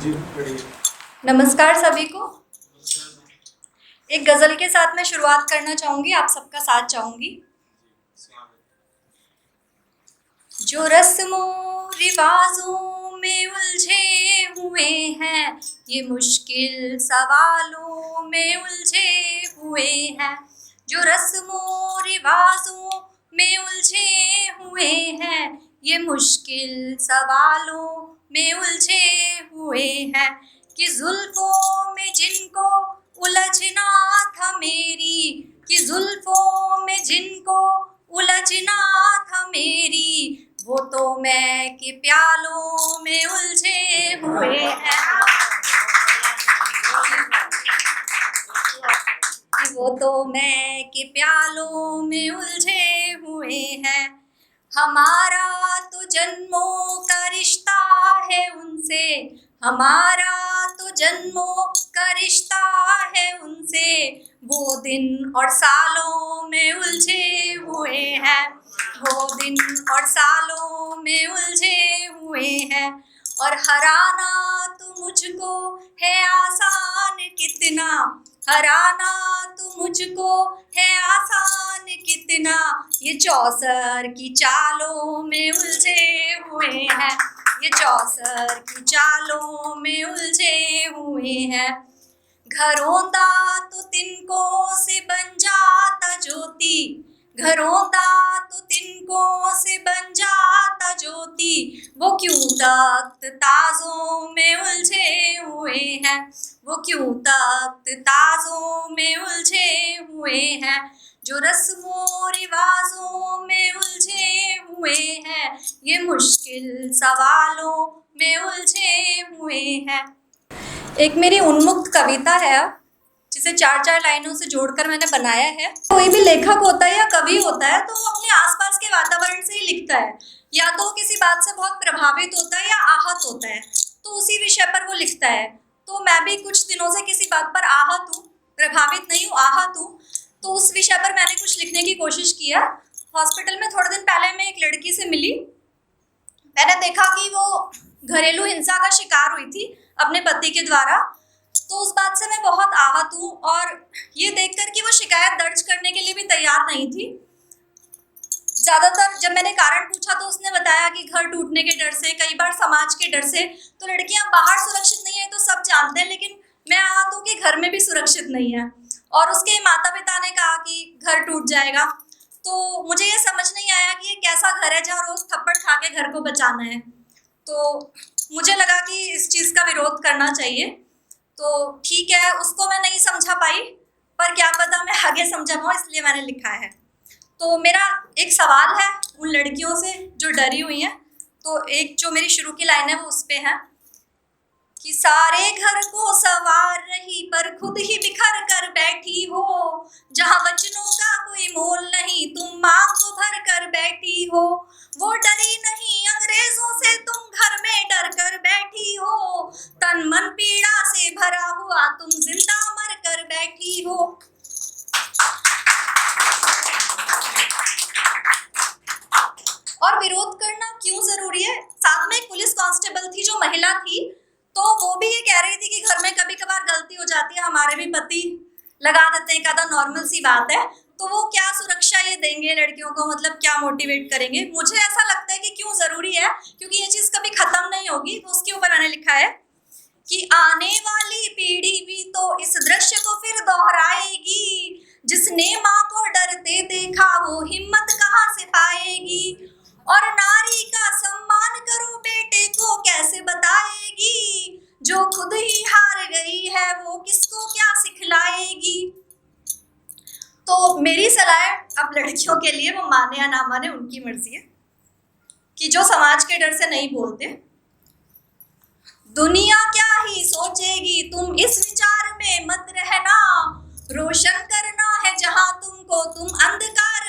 जी बढ़िया। नमस्कार सभी को। एक गज़ल के साथ मैं शुरुआत करना चाहूँगी, आप सबका साथ चाहूँगी। जो रस्मों रिवाजों में उलझे हुए हैं, ये मुश्किल सवालों में उलझे हुए हैं। जो रस्मों रिवाजों में उलझे हुए हैं, ये मुश्किल सवालों में उलझे हुए हैं। कि जुल्फों में जिनको उलझना था मेरी, कि जुल्फों में जिनको उलझना था मेरी, वो तो मैं के प्यालों में उलझे हुए हैं। कि वो तो मैं के प्यालों में उलझे हुए हैं। हमारा तो जन्मों का रिश्ता है उनसे, हमारा तो जन्मों का रिश्ता है उनसे, वो दिन और सालों में उलझे हुए हैं, वो दिन और सालों में उलझे हुए हैं। और हराना तो मुझको है आसान कितना, हराना तो मुझको है आसान कितना, ये चौसर की चालों में उलझे हुए हैं, ये चौसर की चालों में उलझे हुए हैं। घरौंदा तो तिनकों से बन जाता ज्योति, घरौंदा तो तिनकों से बन जाता ज्योति, वो क्यों तख्त ताजों में उलझे हुए हैं, वो क्यों तख्त ताजों में उलझे हुए हैं। जो रस्मों रिवाजों में उलझे हुए हैं, ये मुश्किल सवालों में उलझे हुए हैं। एक मेरी उन्मुक्त कविता है जिसे 4-4 लाइनों से जोड़कर मैंने बनाया है। कोई भी लेखक होता है या कवि होता है तो वो अपने आसपास के वातावरण से ही लिखता है। या तो वो किसी बात से बहुत प्रभावित होता है या आहत होता है, तो उसी विषय पर वो लिखता है। तो मैं भी कुछ दिनों से किसी बात पर आहत हूँ, प्रभावित नहीं हूँ, आहत हूँ। तो उस विषय पर मैंने कुछ लिखने की कोशिश किया। हॉस्पिटल में थोड़े दिन पहले मैं एक लड़की से मिली। मैंने देखा कि वो घरेलू हिंसा का शिकार हुई थी अपने पति के द्वारा। तो उस बात से मैं बहुत आहत हूँ और ये देखकर कि वो शिकायत दर्ज करने के लिए भी तैयार नहीं थी। ज़्यादातर जब मैंने कारण पूछा तो उसने बताया कि घर टूटने के डर से, कई बार समाज के डर से। तो लड़कियां बाहर सुरक्षित नहीं है तो सब जानते हैं, लेकिन मैं आहत हूँ कि घर में भी सुरक्षित नहीं है। और उसके माता पिता ने कहा कि घर टूट जाएगा। तो मुझे ये समझ नहीं आया कि ये कैसा घर है जहाँ रोज़ थप्पड़ खा के घर को बचाना है। तो मुझे लगा कि इस चीज़ का विरोध करना चाहिए। तो ठीक है, उसको मैं नहीं समझा पाई, पर क्या पता मैं आगे समझा पाऊँ, इसलिए मैंने लिखा है। तो मेरा एक सवाल है उन लड़कियों से जो डरी हुई हैं। तो एक जो मेरी शुरू की लाइन है वो उस पे है कि सारे घर को संवार रही पर खुद ही बिखर कर बैठी हो, जहाँ वचनों का कोई मोल नहीं तुम मांग को भर कर बैठी हो। वो डरी नहीं अंग्रेजों से तुम घर में डर कर बैठी हो, तन मन पीड़ा से भरा हुआ तुम जिंदा मर कर बैठी हो। और विरोध करना क्यों जरूरी है? साथ में एक पुलिस कांस्टेबल थी जो महिला थी, तो वो भी ये कह रही थी कि घर में कभी कभार गलती हो जाती है, हमारे भी पति लगा देते हैं, कहता नॉर्मल सी बात है। तो वो क्या सुरक्षा ये देंगे लड़कियों को, मतलब क्या मोटिवेट करेंगे? मुझे ऐसा लगता है कि क्यों जरूरी है, क्योंकि ये चीज कभी खत्म नहीं होगी। तो उसके ऊपर मैंने लिखा है कि आने वाली पीढ़ी भी तो इस दृश्य को फिर दोहराएगी, जिसने माँ को डरते देखा वो हिम्मत कहाँ से पाएगी। और नारी का सम्मान करो बेटे को कैसे बताएगी, जो खुद ही हार गई है वो किसको क्या सिखलाएगी। तो मेरी सलाह अब लड़कियों के लिए, वो माने या ना माने उनकी मर्जी है, कि जो समाज के डर से नहीं बोलते, दुनिया क्या ही सोचेगी तुम इस विचार में मत रहना, रोशन करना है जहां तुमको तुम अंधकार